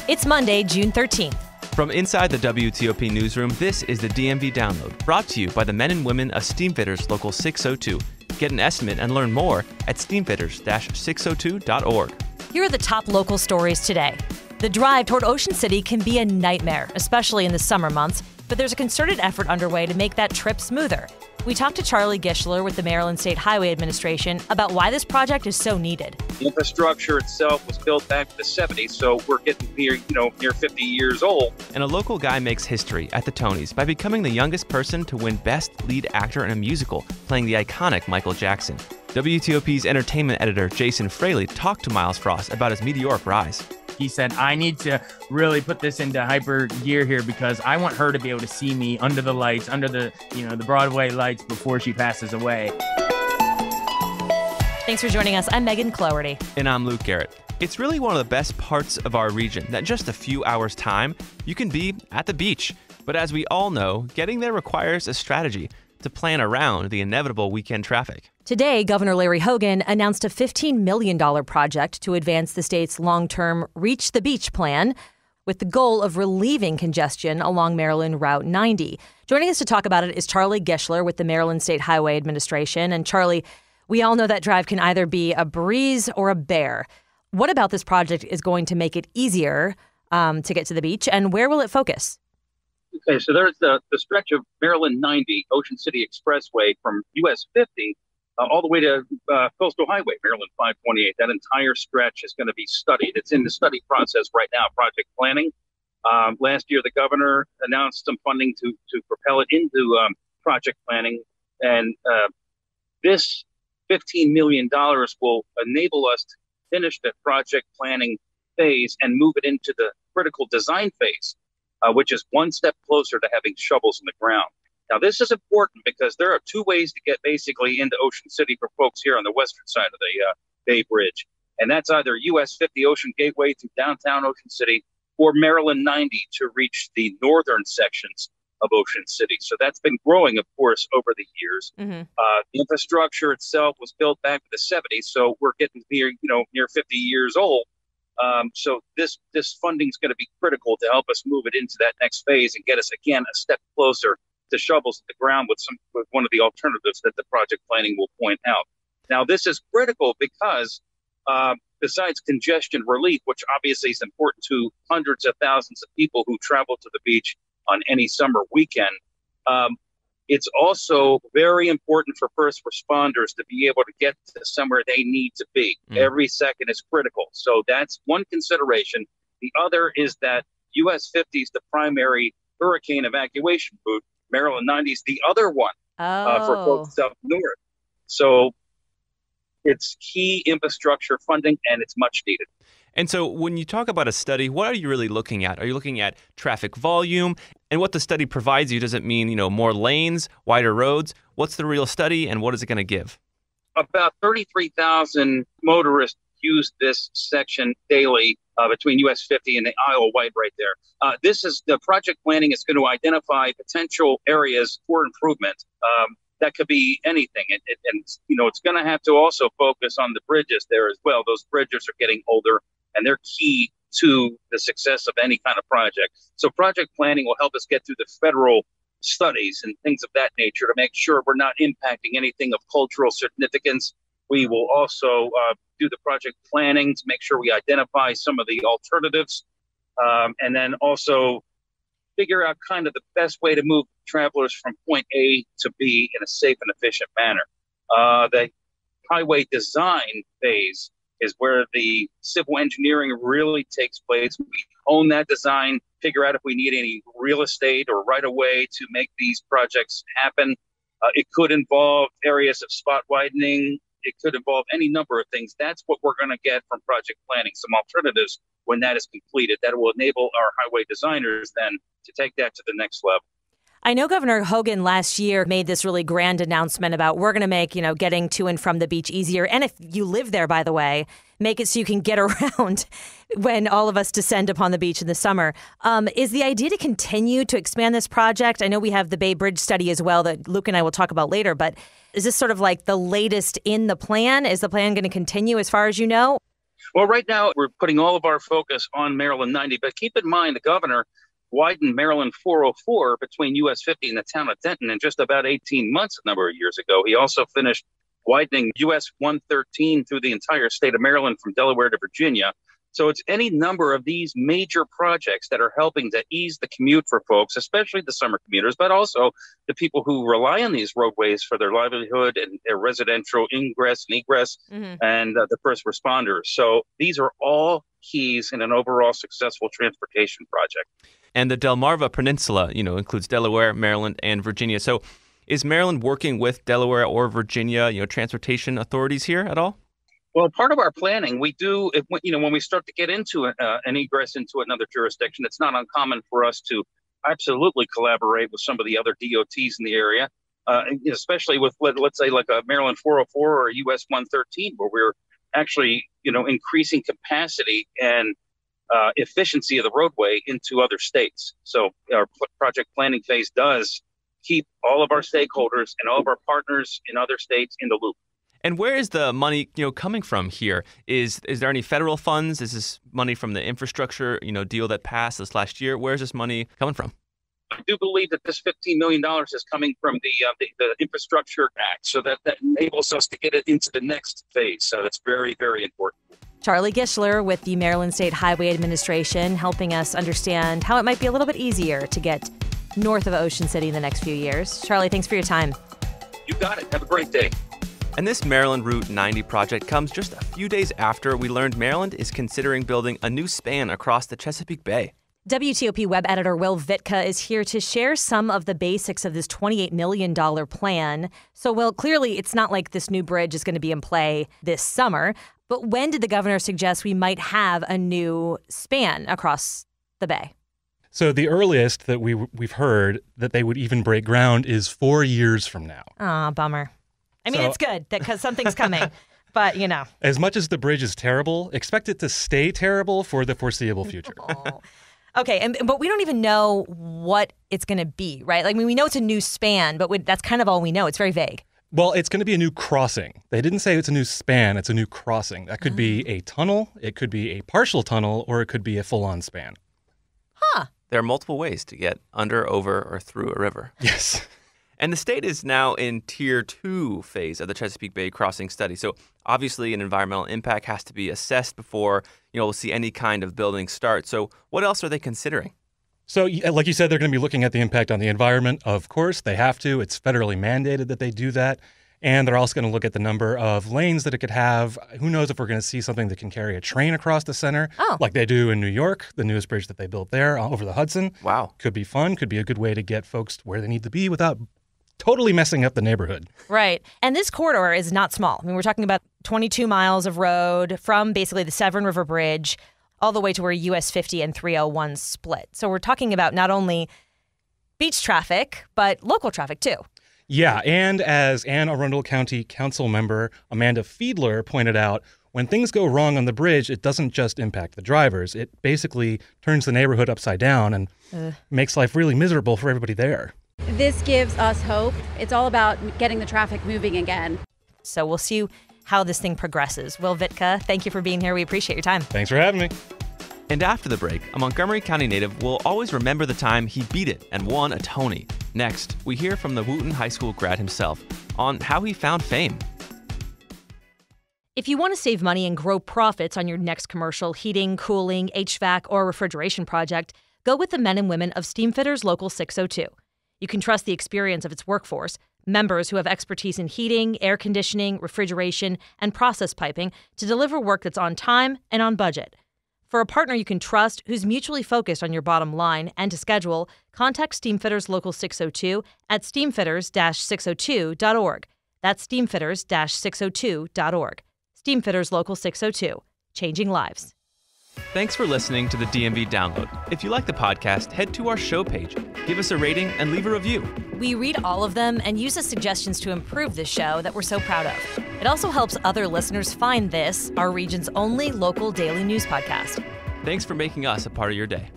It's Monday, June 13th. From inside the WTOP newsroom, this is the DMV Download, brought to you by the men and women of Steamfitters Local 602. Get an estimate and learn more at steamfitters-602.org. Here are the top local stories today. The drive toward Ocean City can be a nightmare, especially in the summer months, but there's a concerted effort underway to make that trip smoother. We talked to Charlie Gischlar with the Maryland State Highway Administration about why this project is so needed. The infrastructure itself was built back in the 70s, so we're getting near 50 years old. And a local guy makes history at the Tonys by becoming the youngest person to win Best Lead Actor in a Musical, playing the iconic Michael Jackson. WTOP's entertainment editor, Jason Fraley, talked to Myles Frost about his meteoric rise. He said, I need to really put this into hyper gear here because I want her to be able to see me under the lights, under the Broadway lights before she passes away. Thanks for joining us. I'm Megan Cloherty. And I'm Luke Garrett. It's really one of the best parts of our region that in just a few hours' time, you can be at the beach. But as we all know, getting there requires a strategy to plan around the inevitable weekend traffic. Today, Governor Larry Hogan announced a $15 million project to advance the state's long-term Reach the Beach plan with the goal of relieving congestion along Maryland Route 90. Joining us to talk about it is Charlie Gischlar with the Maryland State Highway Administration. And Charlie, we all know that drive can either be a breeze or a bear. What about this project is going to make it easier to get to the beach, and where will it focus? Okay, so there's the stretch of Maryland 90, Ocean City Expressway from US 50 all the way to Coastal Highway, Maryland 528. That entire stretch is going to be studied. It's in the study process right now, project planning. Last year, the governor announced some funding to propel it into project planning. And this $15 million will enable us to finish the project planning phase and move it into the critical design phase, which is one step closer to having shovels in the ground. Now, this is important because there are two ways to get basically into Ocean City for folks here on the western side of the Bay Bridge. And that's either US 50 Ocean Gateway to downtown Ocean City or Maryland 90 to reach the northern sections of Ocean City. So that's been growing, of course, over the years. Mm-hmm. The infrastructure itself was built back in the 70s, so we're getting near 50 years old. So this funding is going to be critical to help us move it into that next phase and get us, again, a step closer to shovels at the ground with one of the alternatives that the project planning will point out. Now, this is critical because besides congestion relief, which obviously is important to hundreds of thousands of people who travel to the beach on any summer weekend, it's also very important for first responders to be able to get to somewhere they need to be. Every second is critical. So that's one consideration. The other is that US 50 is the primary hurricane evacuation route. Maryland 90 is the other one for folks up north. So it's key infrastructure funding, and it's much needed. And so when you talk about a study, what are you really looking at? Are you looking at traffic volume? And what the study provides you, does it mean, more lanes, wider roads? What's the real study, and what is it going to give? About 33,000 motorists use this section daily between US 50 and the Isle of Wight right there. The project planning is going to identify potential areas for improvement. That could be anything. And it's going to have to also focus on the bridges there as well. Those bridges are getting older, and they're key to the success of any kind of project. So project planning will help us get through the federal studies and things of that nature to make sure we're not impacting anything of cultural significance. We will also do the project planning to make sure we identify some of the alternatives, and then also figure out kind of the best way to move travelers from point A to B in a safe and efficient manner. The highway design phase is where the civil engineering really takes place. We own that design, figure out if we need any real estate or right of way to make these projects happen. It could involve areas of spot widening. It could involve any number of things. That's what we're going to get from project planning, some alternatives when that is completed. That will enable our highway designers then to take that to the next level. I know Governor Hogan last year made this really grand announcement about we're going to make, getting to and from the beach easier. And if you live there, by the way, make it so you can get around when all of us descend upon the beach in the summer. Is the idea to continue to expand this project? I know we have the Bay Bridge study as well that Luke and I will talk about later, but is this sort of like the latest in the plan? Is the plan going to continue as far as you know? Well, right now, we're putting all of our focus on Maryland 90, but keep in mind the governor widened Maryland 404 between US 50 and the town of Denton in just about 18 months a number of years ago. He also finished widening US 113 through the entire state of Maryland from Delaware to Virginia. So it's any number of these major projects that are helping to ease the commute for folks, especially the summer commuters, but also the people who rely on these roadways for their livelihood and their residential ingress and egress, and the first responders. So these are all keys in an overall successful transportation project. And the Delmarva Peninsula, includes Delaware, Maryland, and Virginia. So is Maryland working with Delaware or Virginia, transportation authorities here at all? Well, part of our planning, we do, when we start to get into an egress into another jurisdiction, it's not uncommon for us to absolutely collaborate with some of the other DOTs in the area, especially with, let's say, like a Maryland 404 or a US 113, where we're actually, increasing capacity and efficiency of the roadway into other states. So our project planning phase does keep all of our stakeholders and all of our partners in other states in the loop. And where is the money, coming from here? Is there any federal funds? Is this money from the infrastructure, deal that passed this last year? Where is this money coming from? I do believe that this $15 million is coming from the Infrastructure Act, so that enables us to get it into the next phase. So that's very, very important. Charlie Gischlar with the Maryland State Highway Administration, helping us understand how it might be a little bit easier to get north of Ocean City in the next few years. Charlie, thanks for your time. You got it. Have a great day. And this Maryland Route 90 project comes just a few days after we learned Maryland is considering building a new span across the Chesapeake Bay. WTOP web editor Will Vitka is here to share some of the basics of this $28 million plan. So, Will, clearly it's not like this new bridge is going to be in play this summer, but when did the governor suggest we might have a new span across the bay? So the earliest that we've heard that they would even break ground is 4 years from now. Aw, bummer. I mean, it's good because something's coming, but As much as the bridge is terrible, expect it to stay terrible for the foreseeable future. Oh. Okay, but we don't even know what it's going to be, right? Like, we know it's a new span, but that's kind of all we know. It's very vague. Well, it's going to be a new crossing. They didn't say it's a new span. It's a new crossing. That could be a tunnel, it could be a partial tunnel, or it could be a full-on span. Huh. There are multiple ways to get under, over, or through a river. Yes. And the state is now in Tier 2 phase of the Chesapeake Bay crossing study. So obviously an environmental impact has to be assessed before, we'll see any kind of building start. So what else are they considering? So like you said, they're going to be looking at the impact on the environment. Of course, they have to. It's federally mandated that they do that. And they're also going to look at the number of lanes that it could have. Who knows if we're going to see something that can carry a train across the center, like they do in New York, the newest bridge that they built there over the Hudson. Wow. Could be fun. Could be a good way to get folks where they need to be without totally messing up the neighborhood. Right. And this corridor is not small. I mean, we're talking about 22 miles of road from basically the Severn River Bridge all the way to where US 50 and 301 split. So we're talking about not only beach traffic, but local traffic too. Yeah, and as Anne Arundel County Council member Amanda Fiedler pointed out, when things go wrong on the bridge, it doesn't just impact the drivers. It basically turns the neighborhood upside down and makes life really miserable for everybody there. This gives us hope. It's all about getting the traffic moving again. So we'll see how this thing progresses. Will Vitka, thank you for being here. We appreciate your time. Thanks for having me. And after the break, a Montgomery County native will always remember the time he beat it and won a Tony. Next, we hear from the Wootton High School grad himself on how he found fame. If you want to save money and grow profits on your next commercial heating, cooling, HVAC, or refrigeration project, go with the men and women of Steamfitters Local 602. You can trust the experience of its workforce, members who have expertise in heating, air conditioning, refrigeration, and process piping to deliver work that's on time and on budget. For a partner you can trust who's mutually focused on your bottom line and to schedule, contact Steamfitters Local 602 at steamfitters-602.org. That's steamfitters-602.org. Steamfitters Local 602, changing lives. Thanks for listening to the DMV Download. If you like the podcast, head to our show page, give us a rating, and leave a review. We read all of them and use as suggestions to improve this show that we're so proud of. It also helps other listeners find this, our region's only local daily news podcast. Thanks for making us a part of your day.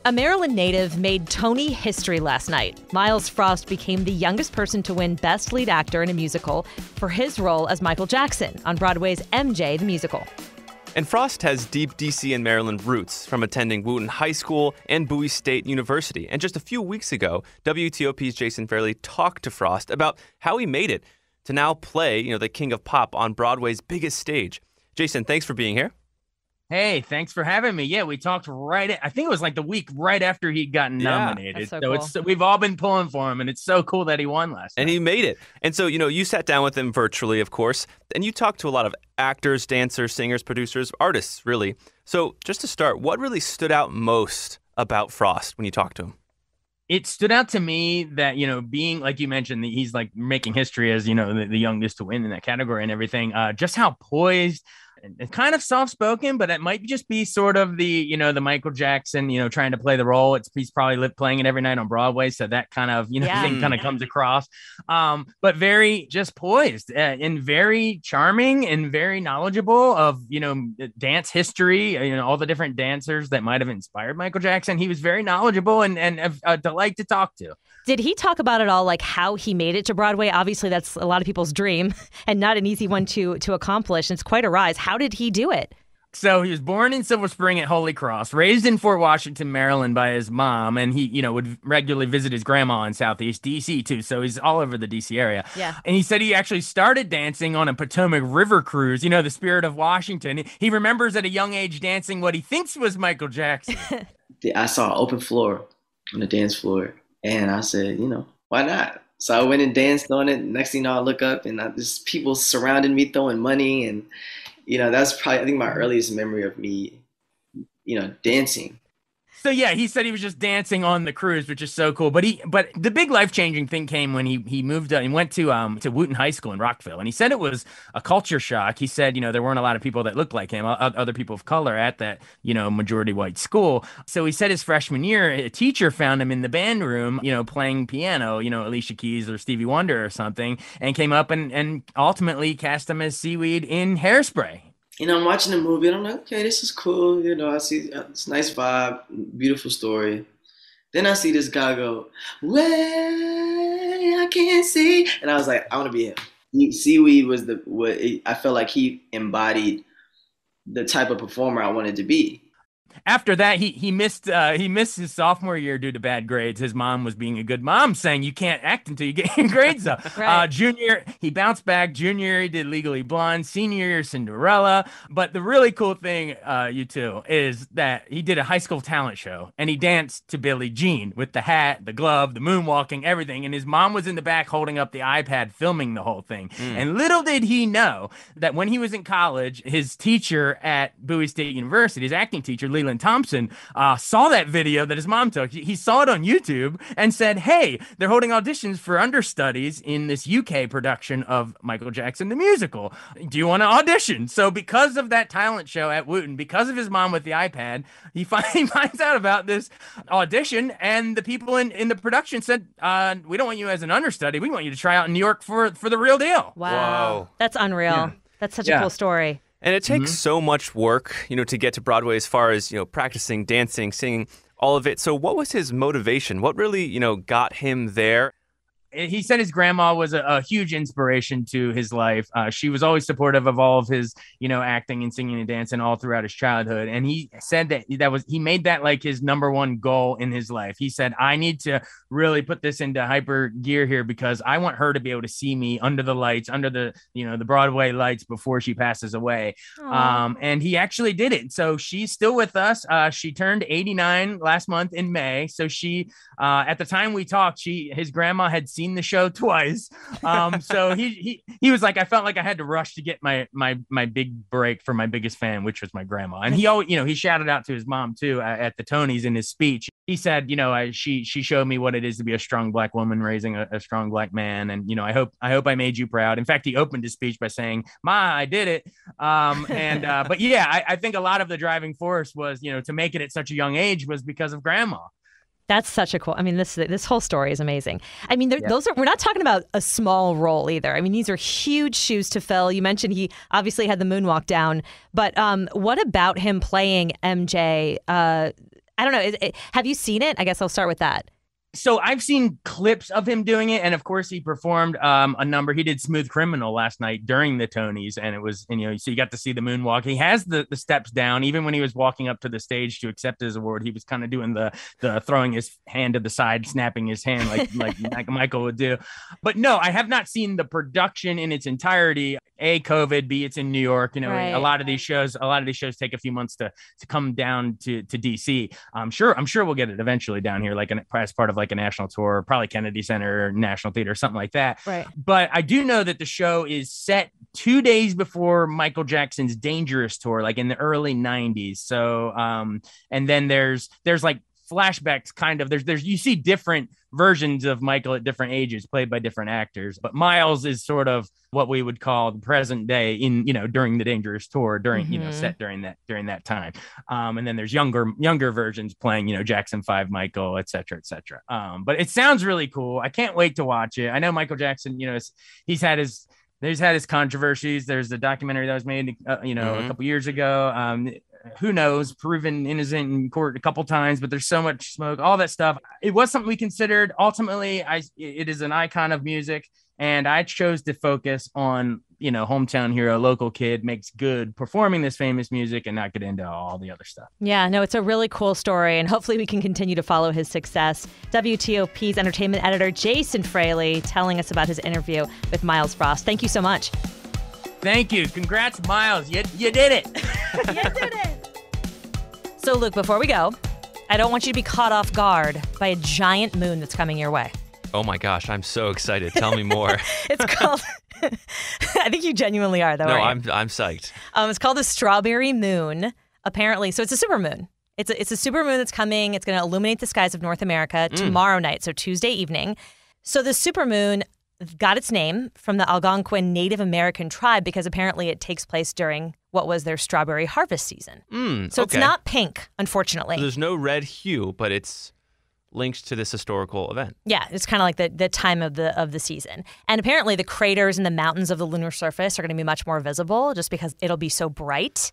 A Maryland native made Tony history last night. Myles Frost became the youngest person to win Best Lead Actor in a Musical for his role as Michael Jackson on Broadway's MJ the Musical. And Frost has deep D.C. and Maryland roots from attending Wootton High School and Bowie State University. And just a few weeks ago, WTOP's Jason Fraley talked to Frost about how he made it to now play, the king of pop on Broadway's biggest stage. Jason, thanks for being here. Hey, thanks for having me. Yeah, we talked I think it was like the week right after he'd gotten nominated. That's so cool. We've all been pulling for him, and it's so cool that he won last night. And he made it. And so, you sat down with him virtually, of course, and you talked to a lot of actors, dancers, singers, producers, artists, really. So just to start, what really stood out most about Frost when you talked to him? It stood out to me that, being, like you mentioned, he's like making history as, the youngest to win in that category and everything, just how poised and kind of soft-spoken, but it might just be sort of the, the Michael Jackson, trying to play the role. He's probably playing it every night on Broadway. So that kind of, thing kind of comes across. But very just poised and very charming and very knowledgeable of, dance history, all the different dancers that might have inspired Michael Jackson. He was very knowledgeable and a delight to talk to. Did he talk about it all, like how he made it to Broadway? Obviously, that's a lot of people's dream and not an easy one to accomplish. It's quite a rise. How did he do it? So he was born in Silver Spring at Holy Cross, raised in Fort Washington, Maryland by his mom, and he, would regularly visit his grandma in Southeast D.C. too, so he's all over the D.C. area. Yeah. And he said he actually started dancing on a Potomac River cruise, the Spirit of Washington. He remembers at a young age dancing what he thinks was Michael Jackson. I saw an open floor on the dance floor, and I said, why not? So I went and danced on it. Next thing I look up, and just people surrounded me throwing money, and that's probably, I think, my earliest memory of me, dancing. So yeah, he said he was just dancing on the cruise, which is so cool. But the big life-changing thing came when he moved and went to Wootton High School in Rockville, and he said it was a culture shock. He said, there weren't a lot of people that looked like him, other people of color at that, majority white school. So he said his freshman year, a teacher found him in the band room, playing piano, Alicia Keys or Stevie Wonder or something, and came up and ultimately cast him as Seaweed in Hairspray. I'm watching the movie and I'm like, okay, this is cool. I see it's nice vibe, beautiful story. Then I see this guy go, way I can't see. And I was like, I want to be him. Seaweed was I felt like he embodied the type of performer I wanted to be. After that, he missed his sophomore year due to bad grades. His mom was being a good mom, saying you can't act until you get your grades up. Right. Junior, he bounced back. Junior year, he did Legally Blonde. Senior year, Cinderella. But the really cool thing, is that he did a high school talent show, and he danced to Billie Jean with the hat, the glove, the moonwalking, everything. And his mom was in the back holding up the iPad, filming the whole thing. And little did he know that when he was in college, his teacher at Bowie State University, his acting teacher, Leland Thompson, saw that video that his mom took. He saw it on YouTube and said, hey, they're holding auditions for understudies in this UK production of Michael Jackson the Musical. Do you want to audition? So because of that talent show at Wootton, because of his mom with the iPad, he finds out about this audition, and the people in the production said, we don't want you as an understudy. We want you to try out in New York for the real deal. Wow. That's unreal. Yeah. That's such a cool story. And it takes so much work, to get to Broadway as far as, practicing, dancing, singing, all of it. So what was his motivation? What really, got him there? He said his grandma was a huge inspiration to his life. She was always supportive of all of his, acting and singing and dancing all throughout his childhood. And he said that he made that like his number one goal in his life. He said, I need to really put this into hyper gear here because I want her to be able to see me under the lights, under the, the Broadway lights before she passes away. And he actually did it. So she's still with us. She turned 89 last month in May. So she, at the time we talked, his grandma had seen the show twice. So he was like, I felt like I had to rush to get my big break for my biggest fan, which was my grandma. And he always, he shouted out to his mom too at the Tonys in his speech. He said, she showed me what it is to be a strong Black woman raising a strong Black man. And, I hope I made you proud. In fact, he opened his speech by saying, Ma, I did it. But yeah, I think a lot of the driving force was, to make it at such a young age was because of grandma. That's such a cool. I mean, this whole story is amazing. I mean, we're not talking about a small role either. I mean, these are huge shoes to fill. You mentioned he obviously had the moonwalk down, but what about him playing MJ? I don't know. Have you seen it? I guess I'll start with that. So I've seen clips of him doing it, and of course he performed a number. He did "Smooth Criminal" last night during the Tonys, and it was, so you got to see the moonwalk. He has the steps down. Even when he was walking up to the stage to accept his award, he was kind of doing the throwing his hand to the side, snapping his hand like Michael would do. But no, I have not seen the production in its entirety. A, COVID, B, it's in New York. Right. A lot of these shows take a few months to come down to DC. I'm sure we'll get it eventually down here, like as part of like a national tour, probably Kennedy Center or National Theater, something like that. Right. But I do know that the show is set 2 days before Michael Jackson's Dangerous tour, like in the early 90s. So, and then there's like flashbacks, kind of. There's you see different versions of Michael at different ages, played by different actors. But Myles is sort of what we would call the present day in, during the Dangerous tour, during, set during that time. And then there's younger versions playing, Jackson 5 Michael, et cetera, et cetera. But it sounds really cool. I can't wait to watch it. I know Michael Jackson, he's had his controversies. There's a documentary that was made, a couple years ago. Who knows, proven innocent in court a couple times, but there's so much smoke, all that stuff. It was something we considered. Ultimately, it is an icon of music, and I chose to focus on, hometown hero, local kid, makes good performing this famous music and not get into all the other stuff. Yeah, no, it's a really cool story, and hopefully we can continue to follow his success. WTOP's entertainment editor, Jason Fraley, telling us about his interview with Myles Frost. Thank you so much. Thank you. Congrats, Myles. You did it. You did it. So, Luke, before we go, I don't want you to be caught off guard by a giant moon that's coming your way. Oh my gosh, I'm so excited. Tell me more. It's called... I think you genuinely are, though. No, right? I'm psyched. It's called the Strawberry Moon, apparently. So it's a supermoon. It's a supermoon that's coming. It's going to illuminate the skies of North America tomorrow night, so Tuesday evening. So the supermoon got its name from the Algonquin Native American tribe because apparently it takes place during what was their strawberry harvest season. So it's not pink, unfortunately. So there's no red hue, but it's linked to this historical event. Yeah, it's kind of like the time of the season. And apparently the craters and the mountains of the lunar surface are going to be much more visible just because it'll be so bright.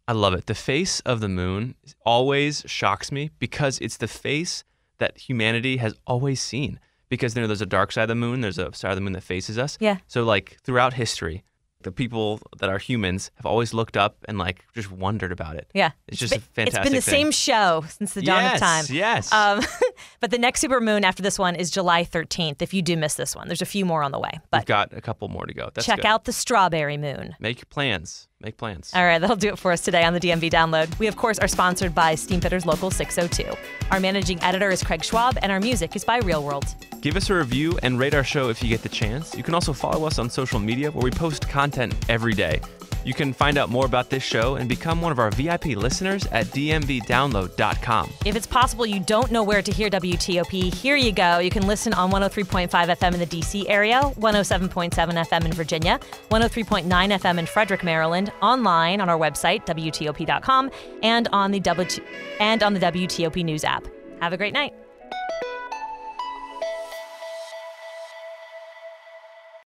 I love it. The face of the moon always shocks me because it's the face that humanity has always seen. Because there's a dark side of the moon, there's a side of the moon that faces us. Yeah. So like throughout history, the people that are humans have always looked up and like just wondered about it. Yeah. It's just a fantastic It's been the same show since the dawn of time. Yes. But the next supermoon after this one is July 13th. If you do miss this one, there's a few more on the way. But we've got a couple more to go. That's check good. out the Strawberry Moon. Make plans. Make plans. All right, that'll do it for us today on the DMV Download. We, of course, are sponsored by Steamfitters Local 602. Our managing editor is Craig Schwab, and our music is by Real World. Give us a review and rate our show if you get the chance. You can also follow us on social media where we post content every day. You can find out more about this show and become one of our VIP listeners at dmvdownload.com. If it's possible you don't know where to hear WTOP, here you go. You can listen on 103.5 FM in the D.C. area, 107.7 FM in Virginia, 103.9 FM in Frederick, Maryland, online on our website, WTOP.com, and on the WTOP News app. Have a great night.